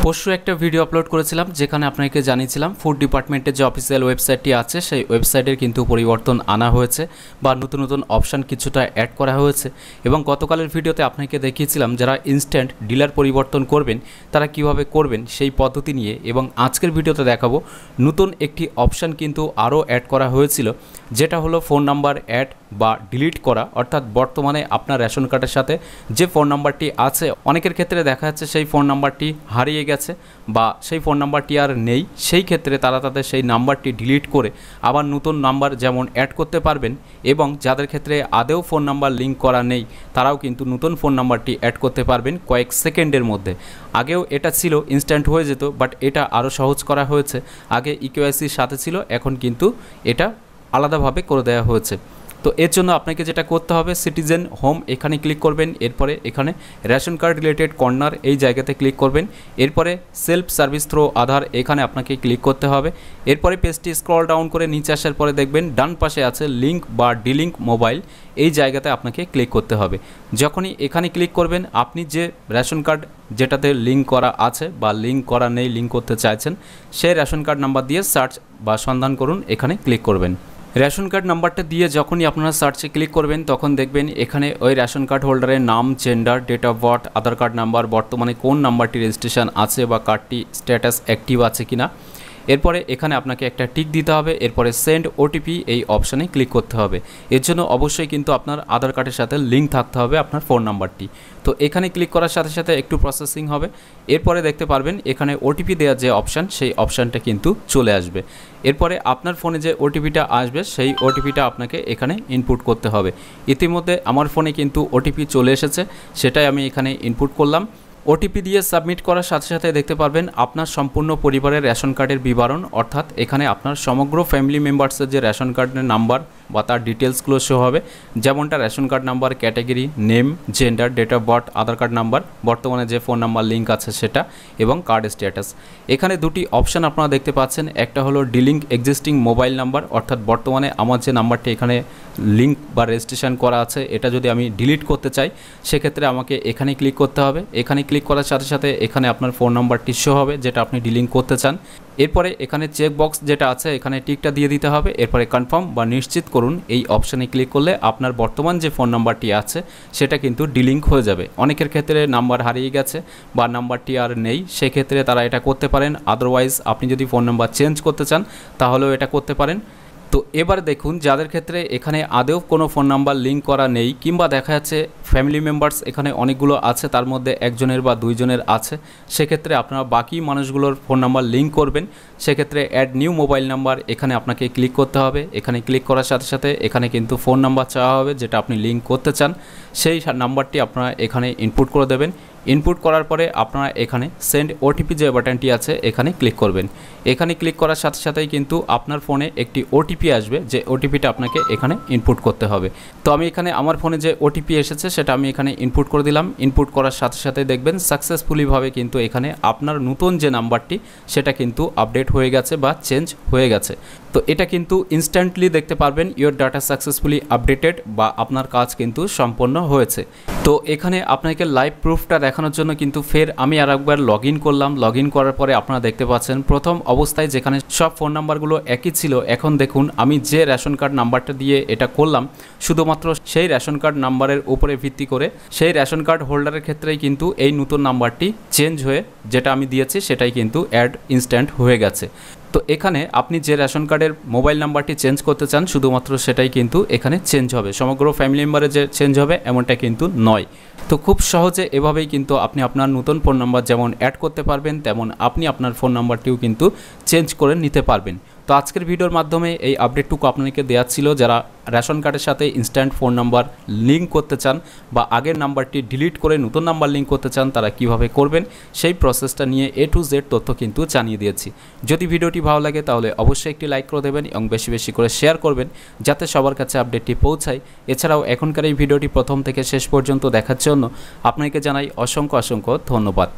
পরশু একটা video upload করেছিলাম যেখানে আপনাকে জানিয়েছিলাম ফুড ডিপার্টমেন্টের যে অফিসিয়াল ওয়েবসাইটটি আছে সেই ওয়েবসাইটের কিন্তু পরিবর্তন আনা হয়েছে বা নতুন নতুন অপশান কিছুটা অ্যাড করা হয়েছে। এবং গতকালের ভিডিওতে আপনাকে দেখিয়েছিলাম যারা ইনস্ট্যান্ট ডিলার পরিবর্তন করবেন তারা কিভাবে করবেন সেই পদ্ধতি নিয়ে। এবং আজকের ভিডিওতে দেখাবো নতুন একটি অপশান কিন্তু আরও অ্যাড করা হয়েছিল, যেটা হলো ফোন নাম্বার অ্যাড বা ডিলিট করা। অর্থাৎ বর্তমানে আপনার রেশন কার্ডের সাথে যে ফোন নাম্বারটি আছে, অনেকের ক্ষেত্রে দেখা যাচ্ছে সেই ফোন নাম্বারটি হারিয়ে গেছে বা সেই ফোন নাম্বারটি আর নেই, সেই ক্ষেত্রে তারা তাদের সেই নাম্বারটি ডিলিট করে আবার নতুন নাম্বার যেমন অ্যাড করতে পারবেন। এবং যাদের ক্ষেত্রে আদেও ফোন নাম্বার লিঙ্ক করা নেই তারাও কিন্তু নতুন ফোন নাম্বারটি অ্যাড করতে পারবেন কয়েক সেকেন্ডের মধ্যে। আগেও এটা ছিল ইনস্ট্যান্ট হয়ে যেত, বাট এটা আরও সহজ করা হয়েছে। আগে ইকেওয়াইসির সাথে ছিল, এখন কিন্তু এটা আলাদাভাবে করে দেওয়া হয়েছে। তো এর জন্য আপনাকে যেটা করতে হবে, সিটিজেন হোম এখানে ক্লিক করবেন, এরপরে এখানে রেশন কার্ড রিলেটেড কর্নার এই জায়গাতে ক্লিক করবেন, এরপরে সেলফ সার্ভিস থ্রো আধার এখানে আপনাকে ক্লিক করতে হবে। এরপরে পেজটি স্ক্রল ডাউন করে নিচে আসার পরে দেখবেন ডান পাশে আছে লিঙ্ক বা ডিলিঙ্ক মোবাইল, এই জায়গাতে আপনাকে ক্লিক করতে হবে। যখনই এখানে ক্লিক করবেন, আপনি যে রেশন কার্ড যেটাতে লিঙ্ক করা আছে বা লিঙ্ক করা নেই, লিঙ্ক করতে চাইছেন, সেই রেশন কার্ড নাম্বার দিয়ে সার্চ বা সন্ধান করুন, এখানে ক্লিক করবেন। রেশন কার্ড নাম্বারটা দিয়ে যখনই আপনারা সার্চে ক্লিক করবেন তখন দেখবেন এখানে ওই রেশন কার্ড হোল্ডারের নাম, gender, date of birth, Aadhaar card number, বর্তমানে কোন নাম্বারটি রেজিস্ট্রেশন আছে বা কার্ডটি স্ট্যাটাস অ্যাক্টিভ আছে কিনা। এরপরে এখানে আপনাকে একটা টিক দিতে হবে, এরপরে সেন্ড ওটিপি এই অপশানে ক্লিক করতে হবে। এর জন্য অবশ্যই কিন্তু আপনার আধার কার্ডের সাথে লিঙ্ক থাকতে হবে আপনার ফোন নাম্বারটি। তো এখানে ক্লিক করার সাথে সাথে একটু প্রসেসিং হবে, এরপরে দেখতে পারবেন এখানে ওটিপি দেওয়ার যে অপশান সেই অপশানটা কিন্তু চলে আসবে। এরপরে আপনার ফোনে যে ওটিপিটা আসবে সেই ওটিপিটা আপনাকে এখানে ইনপুট করতে হবে। ইতিমধ্যে আমার ফোনে কিন্তু ওটিপি চলে এসেছে, সেটাই আমি এখানে ইনপুট করলাম। ওটিপি দিয়ে সাবমিট করার সাথে সাথে দেখতে পারবেন আপনার সম্পূর্ণ পরিবারের রেশন কার্ডের বিবরণ, অর্থাৎ এখানে আপনার সমগ্র ফ্যামিলি মেম্বার্সের যে রেশন কার্ডের নাম্বার বা তার ডিটেলসগুলো শো হবে, যেমনটা ration card number, category, name, gender, date of birth, Aadhaar card number, বর্তমানে যে ফোন নাম্বার লিঙ্ক আছে সেটা, এবং কার্ড স্ট্যাটাস। এখানে দুটি অপশান আপনারা দেখতে পাচ্ছেন, একটা হলো ডিলিঙ্ক এক্সিস্টিং মোবাইল নাম্বার, অর্থাৎ বর্তমানে আমার যে নাম্বারটি এখানে লিঙ্ক বা রেজিস্ট্রেশন করা আছে এটা যদি আমি ডিলিট করতে চাই সেক্ষেত্রে আমাকে এখানে ক্লিক করতে হবে। এখানে ক্লিক করার সাথে সাথে এখানে আপনার ফোন নাম্বারটি শো হবে যেটা আপনি ডিলিট করতে চান। এরপরে এখানে চেক বক্স যেটা আছে এখানে টিকটা দিয়ে দিতে হবে, এরপরে কনফার্ম বা নিশ্চিত করুন এই অপশানে ক্লিক করলে আপনার বর্তমান যে ফোন নাম্বারটি আছে সেটা কিন্তু ডিলিঙ্ক হয়ে যাবে। অনেকের ক্ষেত্রে নাম্বার হারিয়ে গেছে বা নাম্বারটি আর নেই, সেক্ষেত্রে তারা এটা করতে পারেন। আদারওয়াইজ আপনি যদি ফোন নাম্বার চেঞ্জ করতে চান তাহলেও এটা করতে পারেন। তো এবার দেখুন যাদের ক্ষেত্রে এখানে আদেও কোনো ফোন নাম্বার লিঙ্ক করা নেই, কিংবা দেখা যাচ্ছে ফ্যামিলি মেম্বার্স এখানে অনেকগুলো আছে, তার মধ্যে একজনের বা দুইজনের আছে, সেক্ষেত্রে আপনারা বাকি মানুষগুলোর ফোন নাম্বার লিঙ্ক করবেন। সেক্ষেত্রে অ্যাড নিউ মোবাইল নাম্বার এখানে আপনাকে ক্লিক করতে হবে। এখানে ক্লিক করার সাথে সাথে এখানে কিন্তু ফোন নাম্বার চাওয়া হবে যেটা আপনি লিঙ্ক করতে চান, সেই নাম্বারটি আপনারা এখানে ইনপুট করে দেবেন। ইনপুট করার পরে আপনারা এখানে সেন্ড ওটিপি যে বাটনটি আছে এখানে ক্লিক করবেন। এখানে ক্লিক করার সাথে সাথেই কিন্তু আপনার ফোনে একটি ওটিপি আসবে, যে ওটিপিটা আপনাকে এখানে ইনপুট করতে হবে। তো আমি এখানে আমার ফোনে যে ওটিপি এসেছে সেটা আমি এখানে ইনপুট করে দিলাম। ইনপুট করার সাথে সাথে দেখবেন সাকসেসফুলিভাবে কিন্তু এখানে আপনার নতুন যে নাম্বারটি সেটা কিন্তু আপডেট হয়ে গেছে বা চেঞ্জ হয়ে গেছে। তো এটা কিন্তু ইনস্ট্যান্টলি দেখতে পারবেন ইওর ডাটা সাকসেসফুলি আপডেটেড বা আপনার কাজ কিন্তু সম্পন্ন হয়েছে। তো এখানে আপনাকে লাইভ প্রুফটা দেখানোর জন্য কিন্তু ফের আমি আরেকবার লগ ইন করলাম। লগ ইন করার পরে আপনারা দেখতে পাচ্ছেন প্রথম অবস্থায় যেখানে সব ফোন নাম্বারগুলো একই ছিল, এখন দেখুন আমি যে রেশন কার্ড নাম্বারটা দিয়ে এটা করলাম শুধুমাত্র সেই রেশন কার্ড নাম্বারের উপরে ভিত্তি করে সেই রেশন কার্ড হোল্ডারের ক্ষেত্রেই কিন্তু এই নতুন নাম্বারটি চেঞ্জ হয়ে যেটা আমি দিয়েছি সেটাই কিন্তু অ্যাড ইনস্ট্যান্ট হয়ে গেছে। তো এখানে আপনি যে রেশন কার্ডের মোবাইল নাম্বারটি চেঞ্জ করতে চান শুধুমাত্র সেটাই কিন্তু এখানে চেঞ্জ হবে, সমগ্র ফ্যামিলি মেম্বারে যে চেঞ্জ হবে এমনটা কিন্তু নয়। তো খুব সহজে এভাবেই কিন্তু আপনি আপনার নতুন ফোন নাম্বার যেমন অ্যাড করতে পারবেন, তেমন আপনি আপনার ফোন নাম্বারটিও কিন্তু চেঞ্জ করে নিতে পারবেন। তো আজকের ভিডিওর মাধ্যমে এই আপডেটটুকু আপনাদেরকে দেওয়া ছিল। যারা রেশন কার্ডের সাথে ইনস্ট্যান্ট ফোন নাম্বার লিঙ্ক করতে চান বা আগের নাম্বারটি ডিলিট করে নতুন নাম্বার লিঙ্ক করতে চান তারা কিভাবে করবেন সেই প্রসেসটা নিয়ে A to Z তথ্য কিন্তু জানিয়ে দিয়েছি। যদি ভিডিওটি ভালো লাগে তাহলে অবশ্যই একটি লাইক করে দেবেন এবং বেশি বেশি করে শেয়ার করবেন যাতে সবার কাছে আপডেটটি পৌঁছায়। এছাড়াও এখনকার এই ভিডিওটি প্রথম থেকে শেষ পর্যন্ত দেখার জন্য আপনাকে জানাই অসংখ্য অসংখ্য ধন্যবাদ।